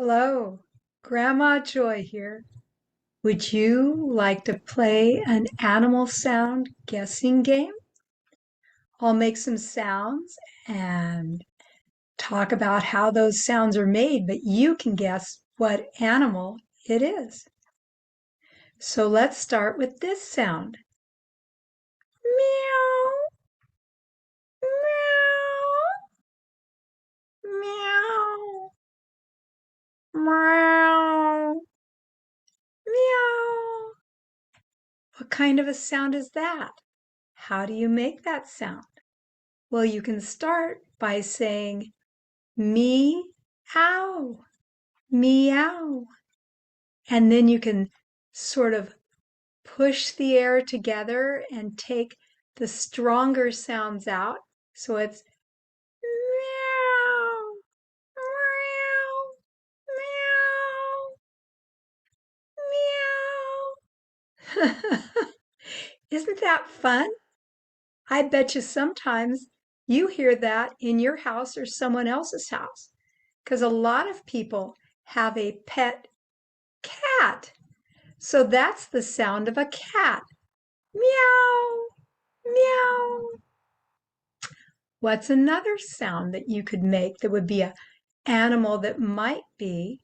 Hello, Grandma Joy here. Would you like to play an animal sound guessing game? I'll make some sounds and talk about how those sounds are made, but you can guess what animal it is. So let's start with this sound. Meow, meow, meow, meow, meow. What kind of a sound is that? How do you make that sound? Well, you can start by saying meow, meow. And then you can sort of push the air together and take the stronger sounds out. So it's meow, meow, meow, meow. Isn't that fun? I bet you sometimes you hear that in your house or someone else's house because a lot of people have a pet cat. So that's the sound of a cat. Meow, meow. What's another sound that you could make that would be an animal that might be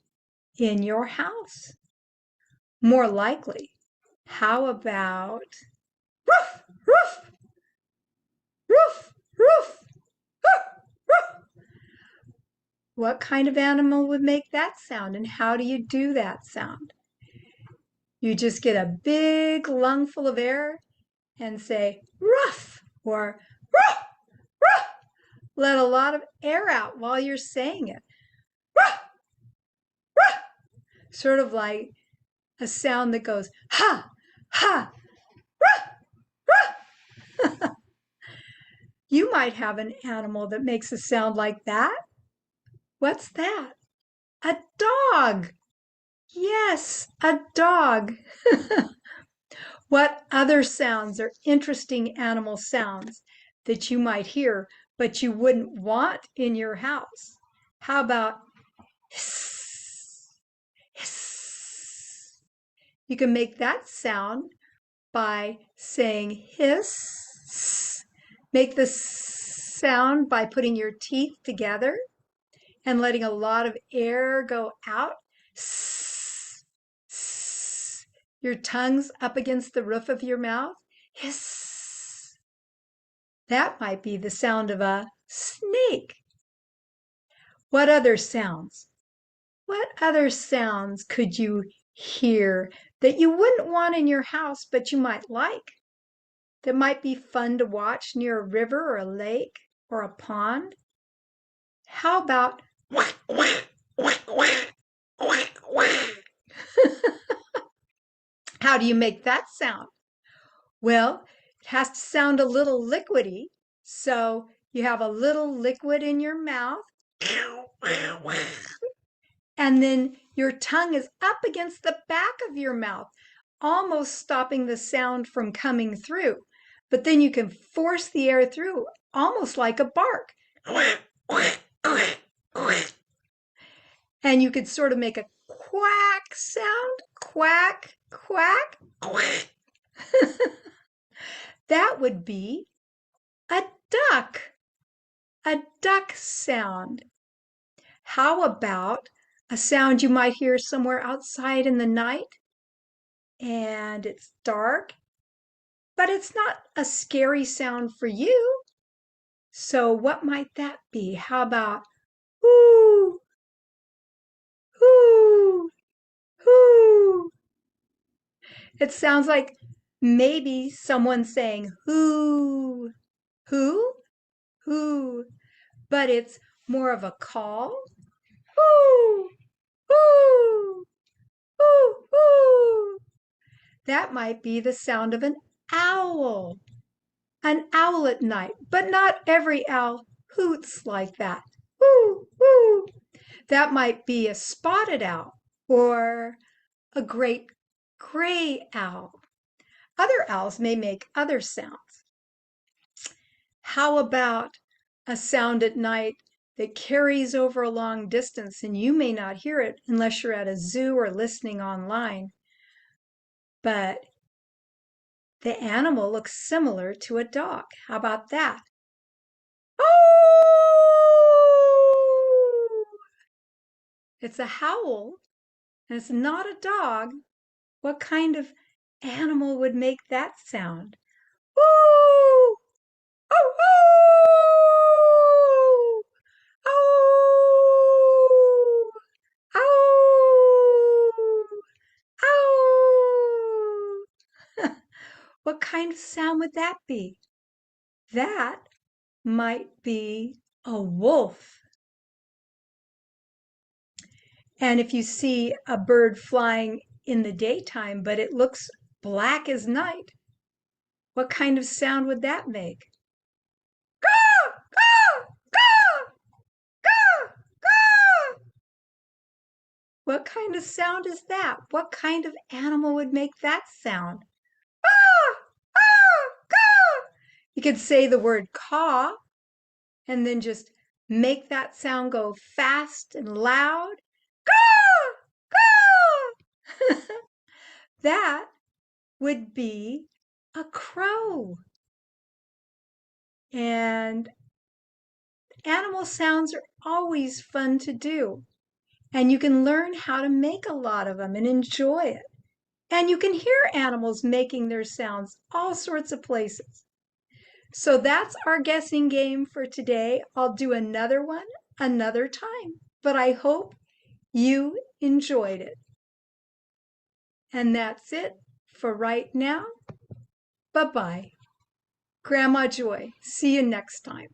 in your house? More likely, how about roof, roof, roof, roof, roof, roof? What kind of animal would make that sound, and how do you do that sound? You just get a big lungful of air and say ruff or ruff, ruff. Let a lot of air out while you're saying it. Ruff, ruff. Sort of like a sound that goes ha, ha, ruff, ruff. You might have an animal that makes a sound like that. What's that? A dog. Yes, a dog. What other sounds are interesting animal sounds that you might hear, but you wouldn't want in your house? How about hiss, hiss? You can make that sound by saying hiss. Make the sound by putting your teeth together and letting a lot of air go out. Your tongue's up against the roof of your mouth. Hiss. That might be the sound of a snake. What other sounds? What other sounds could you hear that you wouldn't want in your house, but you might like? That might be fun to watch near a river or a lake or a pond? How about how do you make that sound? Well, it has to sound a little liquidy. So you have a little liquid in your mouth, and then your tongue is up against the back of your mouth, almost stopping the sound from coming through. But then you can force the air through, almost like a bark. And you could sort of make a quack sound, quack, quack. That would be a duck sound. How about a sound you might hear somewhere outside in the night and it's dark, but it's not a scary sound for you? So what might that be? How about whoo, whoo, whoo? It sounds like maybe someone saying who, who, who, but it's more of a call. Whoo, whoo, whoo, whoo. That might be the sound of an owl at night, but not every owl hoots like that. Woo, woo. That might be a spotted owl or a great gray owl. Other owls may make other sounds. How about a sound at night that carries over a long distance, and you may not hear it unless you're at a zoo or listening online. But the animal looks similar to a dog. How about that? Oh! It's a howl, and it's not a dog. What kind of animal would make that sound? Woo! Oh, oh! Oh! Oh! Oh! What kind of sound would that be? That might be a wolf. And if you see a bird flying in the daytime, but it looks black as night, what kind of sound would that make? Caw, caw, caw, caw, caw. What kind of sound is that? What kind of animal would make that sound? Caw, caw, caw. You could say the word caw and then just make that sound go fast and loud. Caw, caw. That would be a crow. And animal sounds are always fun to do. And you can learn how to make a lot of them and enjoy it. And you can hear animals making their sounds all sorts of places. So that's our guessing game for today. I'll do another one another time, but I hope you enjoyed it. And that's it for right now. Bye-bye. Grandma Joy. See you next time.